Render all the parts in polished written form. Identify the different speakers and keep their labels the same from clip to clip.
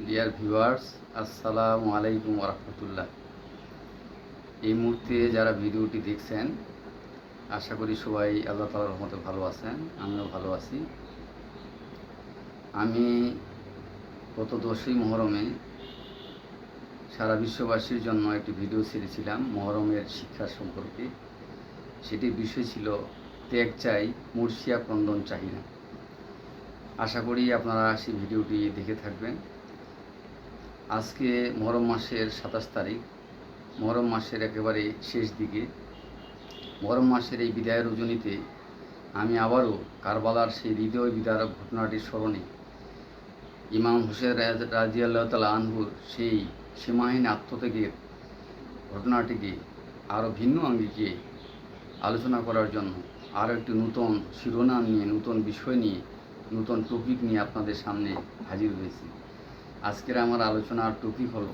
Speaker 1: Dear viewers, আসসালামু আলাইকুম ওরহমতুল্লাহ। এই মুহূর্তে যারা ভিডিওটি দেখছেন, আশা করি সবাই আল্লাহ তাআলার রহমতে ভালো আছেন। আমিও ভালো আছি। আমি গত 10ই মুহরমে সারা বিশ্ববাসীর জন্য একটি ভিডিও ছেড়েছিলাম মুহরমের শিক্ষা সম্পর্কে। সেটির বিষয় ছিল ত্যাগ চাই, মুর্শিয়া ক্রন্দন চাই না। আশা করি আপনারা সেই ভিডিওটি দেখে থাকবেন। আজকে মুহরম মাসের 27 তারিখ, মুহরম মাসের একেবারে শেষ দিকে। মুহরম মাসের এই বিদায় রজনীতে আমি আবারও কারবালার সেই হৃদয় বিদারক ঘটনাটির স্মরণে ইমাম হোসেন রাদিয়াল্লাহু তাআলা আনহুর সেই সীমাহীন আত্মত্যাগের ঘটনাটিকে আরও ভিন্ন আঙ্গিকে আলোচনা করার জন্য আরও একটি নতুন শিরোনাম নিয়ে, নতুন বিষয় নিয়ে, নতুন টপিক নিয়ে আপনাদের সামনে হাজির হয়েছি। আজকের আমার আলোচনার টপিক হলো,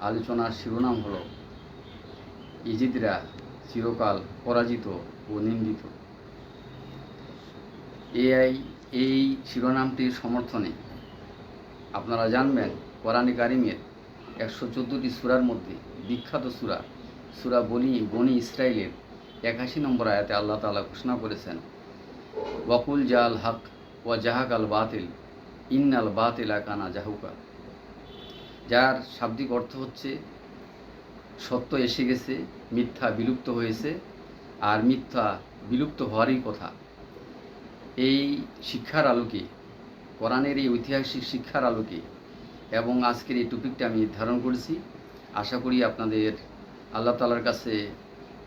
Speaker 1: আলোচনার শিরোনাম হলো ইজিদরা চিরকাল পরাজিত ও নিন্দিত। এই শিরোনামটির সমর্থনে আপনারা জানবেন কোরআনে কারিমের 114টি সূরার মধ্যে বিখ্যাত সূরা বনি ইসরাইলের 81 নম্বর আয়াতে আল্লাহ তাআলা ঘোষণা করেছেন, ওয়াকুল জাল হক ওয়া জাহাকাল বাতিল ইন্নাল বাতিলা কানা জাহুকা। যার শাব্দিক অর্থ হচ্ছে সত্য এসে গেছে, মিথ্যা বিলুপ্ত হয়েছে, আর মিথ্যা বিলুপ্ত হওয়ারই কথা। এই শিক্ষার আলোকে, কোরআনের এই ঐতিহাসিক শিক্ষার আলোকে এবং আজকের এই টপিকটা আমি ধারণ করেছি। আশা করি আপনাদের আল্লাহ তাআলার কাছে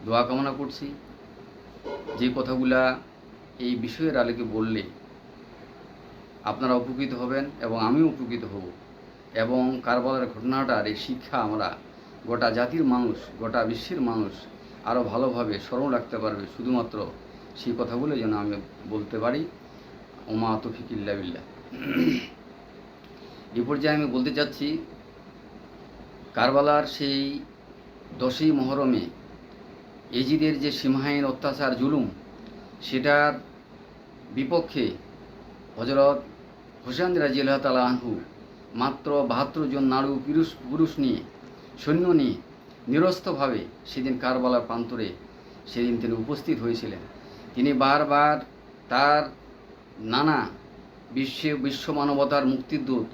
Speaker 1: দোয়া কামনা করছি, যে কথাগুলা এই বিষয়ের আলোকে বললে আপনারা উপকৃত হবেন এবং আমিও উপকৃত হব, এবং কারবালার ঘটনাটার এই শিক্ষা আমরা গোটা জাতির মানুষ, গোটা বিশ্বের মানুষ আরও ভালোভাবে স্মরণ রাখতে পারবে। শুধুমাত্র সেই কথাগুলো যেন আমি বলতে পারি। ওমা তৌফিক ইল্লা বিল্লাহ। এই পর্যায়ে আমি বলতে চাচ্ছি, কারবালার সেই 10ই মুহরমে এজিদের যে সীমাহীন অত্যাচার, জুলুম, সেটার বিপক্ষে হযরত হোসেন রাদিয়াল্লাহু তাআলা আনহু মাত্র 72 জন নারী পুরুষ নিয়ে, সৈন্য নিয়ে নিরস্ত্রভাবে সেদিন কারবালার প্রান্তরে সেদিন তিনি উপস্থিত হয়েছিলেন। তিনি বারবার তার নানা বিশ্ব মানবতার মুক্তিদূত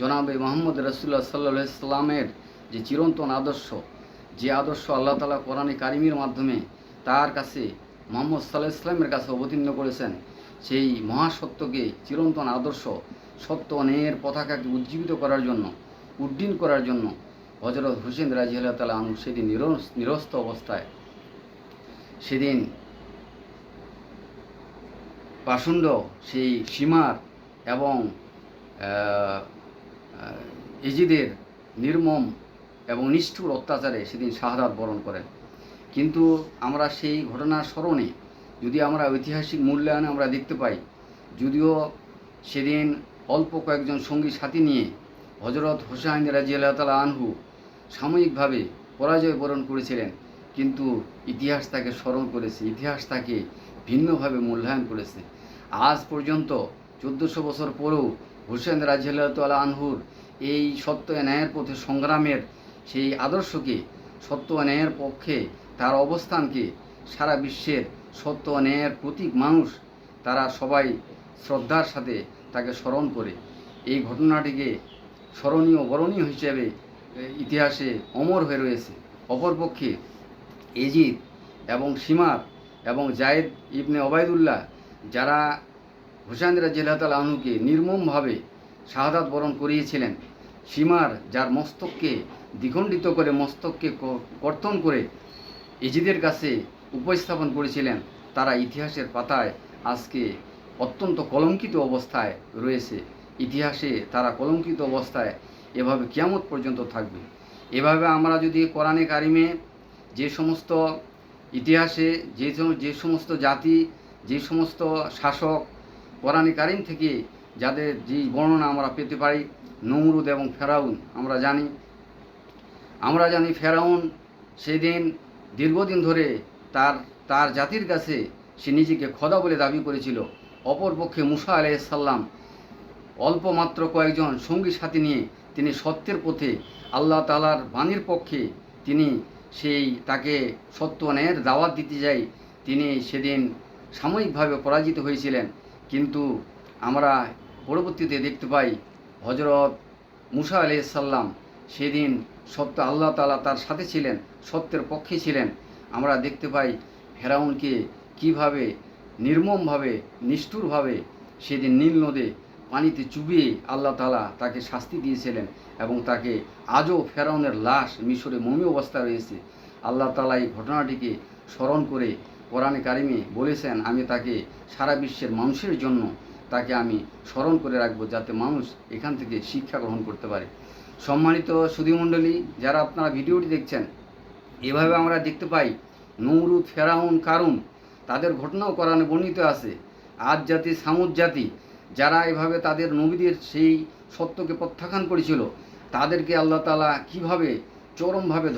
Speaker 1: জনাবে মুহাম্মদ রাসূলুল্লাহ সাল্লাল্লাহু আলাইহি সাল্লামের যে চিরন্তন আদর্শ, যে আদর্শ আল্লাহ তাআলা কোরআনে কারিমের মাধ্যমে তার কাছে, মুহাম্মদ সাল্লাল্লাহু আলাইহি সাল্লামের কাছে অবতীর্ণ করেছেন, সেই মহাসত্যকে, চিরন্তন আদর্শ, সত্য অন্যায়ের পতাকাকে উজ্জীবিত করার জন্য, উড্ডীন করার জন্য হযরত হোসেন রাদিয়াল্লাহু তাআলা আনহু সেদিন নিরস্ত্র অবস্থায়, সেদিন পাষণ্ড সেই সীমার এবং ইজিদের নির্মম এবং নিষ্ঠুর অত্যাচারে সেদিন শাহাদাত বরণ করেন। কিন্তু আমরা সেই ঘটনার স্মরণে যদি আমরা ঐতিহাসিক মূল্যায়নে আমরা দেখতে পাই, যদিও সেদিন অল্প কয়েকজন সঙ্গী সাথী নিয়ে হযরত হোসেন রাদিয়াল্লাহু তাআলা আনহু সাময়িকভাবে পরাজয় বরণ করেছিলেন, কিন্তু ইতিহাস তাকে স্মরণ করেছে, ইতিহাস তাকে ভিন্নভাবে মূল্যায়ন করেছে। আজ পর্যন্ত 1400 বছর পরেও হোসেন রাদিয়াল্লাহু তাআলা আনহুর এই সত্য ন্যায়ের পথে সংগ্রামের সেই আদর্শকে, সত্য ন্যায়ের পক্ষে তার অবস্থানকে সারা বিশ্বের সত্য ন্যায়ের প্রতীক মানুষ তারা সবাই শ্রদ্ধার সাথে তাকে স্মরণ করে। এই ঘটনাটিকে স্মরণীয় বরণীয় হিসেবে ইতিহাসে অমর হয়ে রয়েছে। অপরপক্ষে এজিদ এবং সীমার এবং জায়েদ ইবনে ওবায়দুল্লাহ, যারা হোসেন রাদিয়াল্লাহু তাআলা আনহুকে নির্মমভাবে শাহাদাত বরণ করিয়েছিলেন, সীমার যার মস্তককে দ্বিখণ্ডিত করে, মস্তককে কর্তন করে এজিদের কাছে উপস্থাপন করেছিলেন, তারা ইতিহাসের পাতায় আজকে অত্যন্ত কলঙ্কিত অবস্থায় রয়েছে। ইতিহাসে তারা কলঙ্কিত অবস্থায় এভাবে কিয়ামত পর্যন্ত থাকবে। এভাবে আমরা যদি কোরআনে কারিমে যে সমস্ত ইতিহাসে যে সমস্ত জাতি, যে সমস্ত শাসক কোরআনে কারিম থেকে যাদের যে বর্ণনা আমরা পেতে পারি, নমরুদ এবং ফেরাউন, আমরা জানি ফেরাউন সেদিন দীর্ঘদিন ধরে তার জাতির কাছে সে নিজেকে খোদা বলে দাবি করেছিল। অপরপক্ষে মুসা আলাইহিস সালাম অল্প মাত্র কয়েকজন সঙ্গী সাথী নিয়ে তিনি সত্যের পথে আল্লাহ তাআলার বাণীর পক্ষে তিনি তাকে সত্য ন্যায়ের দাওয়াত দিতে যাই তিনি সেদিন সাময়িকভাবে পরাজিত হয়েছিলেন। কিন্তু আমরা পরবর্তীতে দেখতে পাই হজরত মুসা আলাইহিস সালাম সেদিন সত্য আল্লাহ তাআলা তার সাথে ছিলেন, সত্যের পক্ষে ছিলেন। আমরা দেখতে পাই ফেরাউনকে কীভাবে নির্মমভাবে নিষ্ঠুরভাবে সেদিন নীল নদে পানিতে চুবিয়ে আল্লাহ তাআলা তাকে শাস্তি দিয়েছিলেন এবং তাকে আজও ফেরাউনের লাশ মিশরে মমি অবস্থায় রয়েছে। আল্লাহ তাআলা এই ঘটনাটিকে স্মরণ করে কোরআনে কারিমে বলেছেন, আমি তাকে সারা বিশ্বের মানুষের জন্য তাকে আমি স্মরণ করে রাখবো, যাতে মানুষ এখান থেকে শিক্ষা গ্রহণ করতে পারে। সম্মানিত সুধীমণ্ডলী, যারা আপনারা ভিডিওটি দেখছেন, এভাবে আমরা দেখতে পাই নমরুদ, ফেরাউন, কারুন তাদের ঘটনাও কোরআনে বর্ণিত আছে। আদ জাতি, সামুদ জাতি যারা এভাবে তাদের নবীদের সেই সত্যকে প্রত্যাখ্যান করেছিল, তাদেরকে আল্লাহ তাআলা কীভাবে চরমভাবে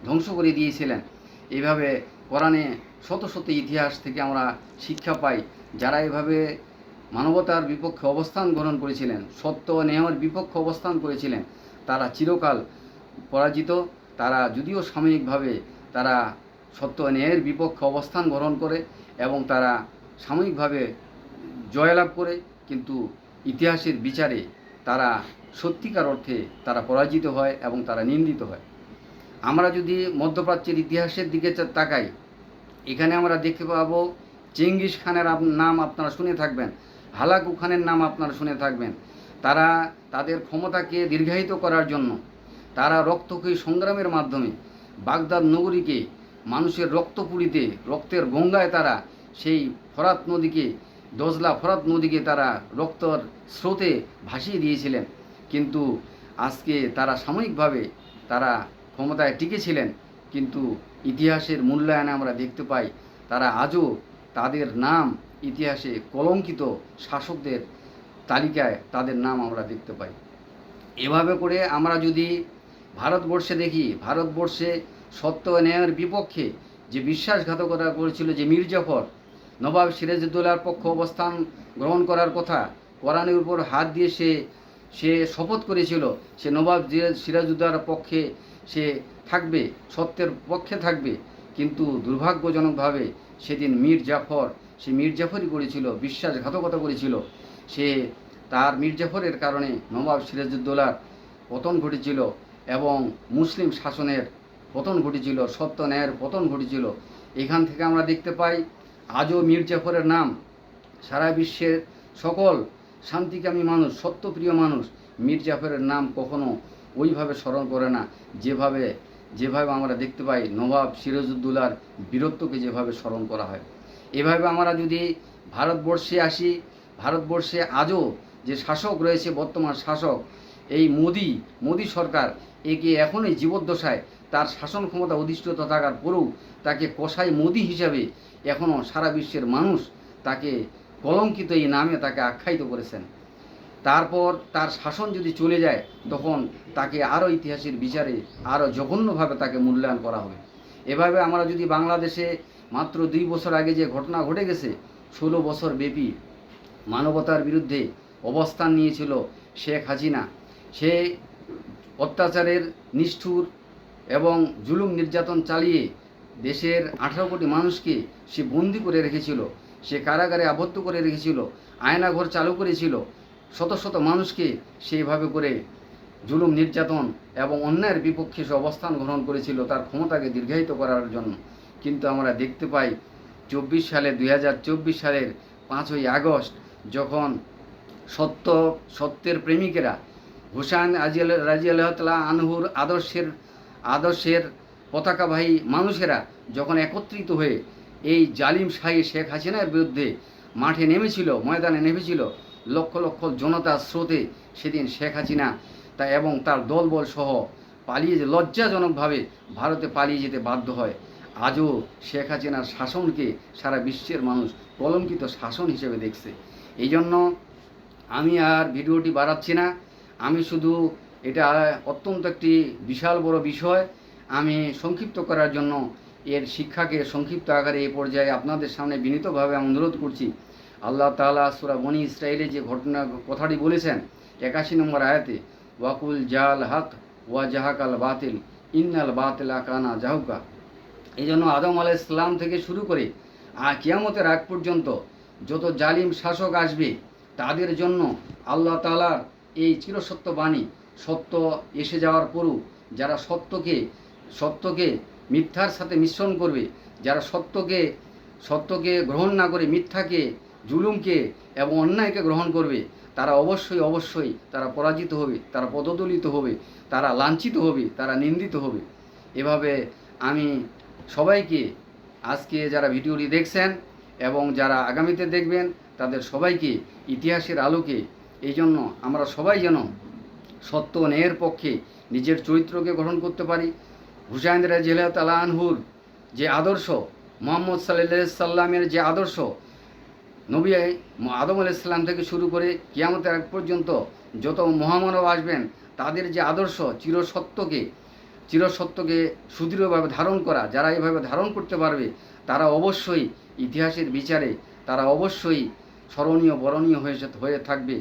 Speaker 1: ধ্বংস করে দিয়েছিলেন। এইভাবে কোরআনে শত শত ইতিহাস থেকে আমরা শিক্ষা পাই, যারা এভাবে মানবতার বিপক্ষে অবস্থান গ্রহণ করেছিলেন, সত্য ন্যায়ের বিপক্ষে অবস্থান করেছিলেন, তারা চিরকাল পরাজিত। তারা যদিও সাময়িকভাবে তারা সত্য ন্যায়ের বিপক্ষে অবস্থান গ্রহণ করে এবং তারা সাময়িকভাবে জয়লাভ করে, কিন্তু ইতিহাসের বিচারে তারা সত্যিকার অর্থে তারা পরাজিত হয় এবং তারা নিন্দিত হয়। আমরা যদি মধ্যপ্রাচ্যের ইতিহাসের দিকে তাকাই, এখানে আমরা দেখতে পাবো চেঙ্গিস খানের নাম আপনারা শুনে থাকবেন, হালাকু খানের নাম আপনারা শুনে থাকবেন। তারা তাদের ক্ষমতাকে দীর্ঘায়িত করার জন্য তারা রক্তক্ষয়ী সংগ্রামের মাধ্যমে বাগদাদ নগরীকে মানুষের রক্তপুরীতে রক্তের গঙ্গায় তারা সেই ফরাত নদীকে, দজলা ফরাত নদীকে তারা রক্তর স্রোতে ভাসিয়ে দিয়েছিলেন। কিন্তু আজকে তারা সাময়িকভাবে তারা ক্ষমতায় টিকেছিলেন, কিন্তু ইতিহাসের মূল্যায়নে আমরা দেখতে পাই তারা আজও তাদের নাম ইতিহাসে কলঙ্কিত শাসকদের তালিকায় তাদের নাম আমরা দেখতে পাই। এভাবে করে আমরা যদি ভারতবর্ষে দেখি, ভারতবর্ষে সত্য ন্যায়ের বিপক্ষে যে বিশ্বাসঘাতকতা করেছিল যে মীর জাফর, নবাব সিরাজউদ্দৌলার পক্ষে অবস্থান গ্রহণ করার কথা, কোরআনের উপর হাত দিয়ে সে শপথ করেছিল সে নবাব সিরাজউদ্দৌলার পক্ষে সে থাকবে, সত্যের পক্ষে থাকবে। কিন্তু দুর্ভাগ্যজনকভাবে সেদিন মীর জাফরই করেছিল, বিশ্বাসঘাতকতা করেছিল। তার মীর জাফরের কারণে নবাব সিরাজউদ্দৌলার পতন ঘটেছিল এবং মুসলিম শাসনের পতন ঘটেছিল, সত্য ন্যায়ের পতন ঘটেছিল। এখান থেকে আমরা দেখতে পাই আজও মীর জাফরের নাম সারা বিশ্বের সকল শান্তিকামী মানুষ, সত্যপ্রিয় মানুষ মীর জাফরের নাম কখনো ওইভাবে স্মরণ করে না, যেভাবে আমরা দেখতে পাই নবাব সিরাজউদ্দৌলার বীরত্বকে যেভাবে স্মরণ করা হয়। এভাবে আমরা যদি ভারতবর্ষে আসি, ভারতবর্ষে আজও যে শাসক রয়েছে, বর্তমান শাসক এই মোদি সরকার, একে এখনই জীবদ্দশায় তার শাসন ক্ষমতা অধিষ্ঠিত থাকার পরেও তাকে কসাই মোদি হিসাবে এখনও সারা বিশ্বের মানুষ তাকে কলঙ্কিত এই নামে তাকে আখ্যায়িত করেছেন। তারপর তার শাসন যদি চলে যায়, তখন তাকে আরও ইতিহাসের বিচারে আরও জঘন্যভাবে তাকে মূল্যায়ন করা হবে। এভাবে আমরা যদি বাংলাদেশে মাত্র 2 বছর আগে যে ঘটনা ঘটে গেছে, 16 বছর ব্যাপী মানবতার বিরুদ্ধে অবস্থান নিয়েছিল শেখ হাসিনা, সে অত্যাচারের নিষ্ঠুর এবং জুলুম নির্যাতন চালিয়ে দেশের 18 কোটি মানুষকে সে বন্দি করে রেখেছিল, সে কারাগারে আবদ্ধ করে রেখেছিল, আয়নাঘর চালু করেছিল, শত শত মানুষকে সেইভাবে করে জুলুম নির্যাতন এবং অন্যায়ের বিপক্ষে সে অবস্থান গ্রহণ করেছিল তার ক্ষমতাকে দীর্ঘায়িত করার জন্য। কিন্তু আমরা দেখতে পাই 2024 সালের 5ই আগস্ট যখন সত্যের প্রেমিকেরা হুসাইন রাদিয়াল্লাহু তাআলা আনহুর আদর্শের পতাকাবাহী মানুষেরা যখন একত্রিত হয়ে এই জালিম শাহী শেখ হাসিনার বিরুদ্ধে মাঠে নেমেছিল, ময়দানে নেমেছিল, লক্ষ লক্ষ জনতার স্রোতে সেদিন শেখ হাসিনা এবং তার দলবল সহ লজ্জাজনকভাবে ভারতে পালিয়ে যেতে বাধ্য হয়। আজও শেখ হাসিনার শাসনকে সারা বিশ্বের মানুষ কলঙ্কিত শাসন হিসেবে দেখছে। এই জন্য আমি আর ভিডিওটি বাড়াচ্ছি না, আমি শুধু এটা অত্যন্ত একটি বিশাল বড় বিষয় আমি সংক্ষিপ্ত করার জন্য এর শিক্ষাকে সংক্ষিপ্ত আকারে এই পর্যায়ে আপনাদের সামনে বিনীতভাবে আমি অনুরোধ করছি। আল্লাহ তাআলা সূরা বনী ইসরাঈলে যে ঘটনা কথাটি বলেছেন 81 নম্বর আয়াতে, ওয়াকুল জাল হক ওয়া জাহাকাল বাতিল ইন্নাল বাতিলা কানা জাহুকা। এই জন্য আদম আলাইহিস সালাম থেকে শুরু করে কিয়ামতের আগ পর্যন্ত যত জালিম শাসক আসবে তাদের জন্য আল্লাহ তাআলার এই চিরসত্য বাণী, সত্য এসে যাওয়ার পরও যারা সত্যকে মিথ্যার সাথে মিশ্রণ করবে, যারা সত্যকে গ্রহণ না করে মিথ্যাকে, জুলুমকে এবং অন্যায়কে গ্রহণ করবে, তারা অবশ্যই তারা পরাজিত হবে, তারা পদদলিত হবে, তারা লাঞ্ছিত হবে, তারা নিন্দিত হবে। এভাবে আমি সবাইকে, আজকে যারা ভিডিওটি দেখছেন এবং যারা আগামীতে দেখবেন, তাদের সবাইকে ইতিহাসের আলোকে এই জন্য আমরা সবাই যেন সত্য ও ন্যায়ের পক্ষে নিজের চরিত্রকে গঠন করতে পারি। হুসাইন রাদিয়াল্লাহু তাআলা আনহুর যে আদর্শ, মুহাম্মদ সাল্লাল্লাহু আলাইহি সাল্লামের যে আদর্শ, নবী আদম আলাইহিস সালাম থেকে শুরু করে কিয়ামতের আগ পর্যন্ত যত মহামানব আসবেন তাদের যে আদর্শ চিরসত্যকে সুদৃঢ়ভাবে ধারণ করা, যারা এভাবে ধারণ করতে পারবে তারা অবশ্যই ইতিহাসের বিচারে তারা অবশ্যই স্মরণীয় বরণীয় হয়ে থাকবে।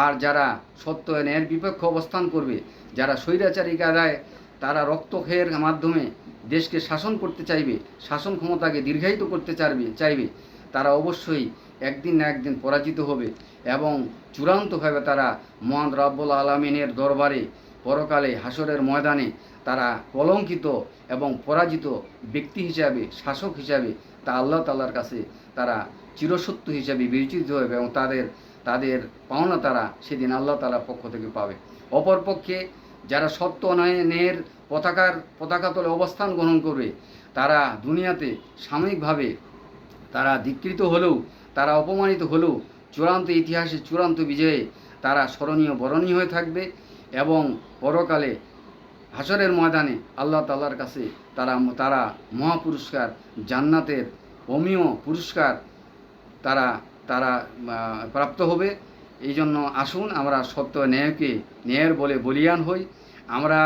Speaker 1: আর যারা সত্য ন্যায়ের বিপক্ষে অবস্থান করবে, যারা স্বৈরাচারী কায়দায় তারা রক্তক্ষয়ের মাধ্যমে দেশকে শাসন করতে চাইবে, শাসন ক্ষমতাকে দীর্ঘায়িত করতে চাইবে, তারা অবশ্যই একদিন না একদিন পরাজিত হবে এবং চূড়ান্তভাবে তারা মহান রব্বুল আলামিনের দরবারে পরকালে হাসরের ময়দানে তারা কলঙ্কিত এবং পরাজিত ব্যক্তি হিসাবে, শাসক হিসাবে তা আল্লাহ তাআলার কাছে তারা চিরসত্য হিসাবে বিবেচিত হবে এবং তাদের পাওনা তারা সেদিন আল্লাহ তাআলার পক্ষ থেকে পাবে। অপরপক্ষে যারা সত্য ন্যায়ের পতাকা তলে অবস্থান গ্রহণ করবে, তারা দুনিয়াতে সাময়িকভাবে তারা ধিক্কৃত হলেও, তারা অপমানিত হলেও চূড়ান্ত ইতিহাসে চূড়ান্ত বিজয়ে তারা স্মরণীয় বরণীয় হয়ে থাকবে এবং পরকালে হাসরের ময়দানে আল্লাহ তাআলার কাছে তারা মহাপুরস্কার, জান্নাতের অমীয় পুরস্কার তারা প্রাপ্ত হবে। এই জন্য আসুন আমরা সত্য ন্যায়ের বলে বলিয়ান হই। আমরা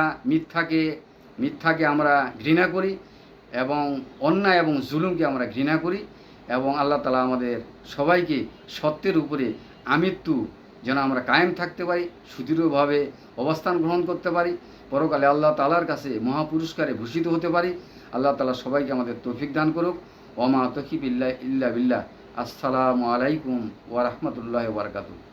Speaker 1: মিথ্যাকে আমরা ঘৃণা করি এবং অন্যায় এবং জুলুমকে আমরা ঘৃণা করি এবং আল্লাহ তাআলা আমাদের সবাইকে সত্যের উপরে আমৃত্যু যেন আমরা কায়েম থাকতে পারি, সুদৃঢ়ভাবে অবস্থান গ্রহণ করতে পারি, পরকালে আল্লাহ তাআলার কাছে মহাপুরস্কারে ভূষিত হতে পারি। আল্লাহ তাআলা সবাইকে আমাদের তৌফিক দান করুক। ওয়া মা তৌফিক ইল্লা বিল্লাহ। আসসালামু আলাইকুম ওয়া রাহমাতুল্লাহি ওয়া বারাকাতুহু।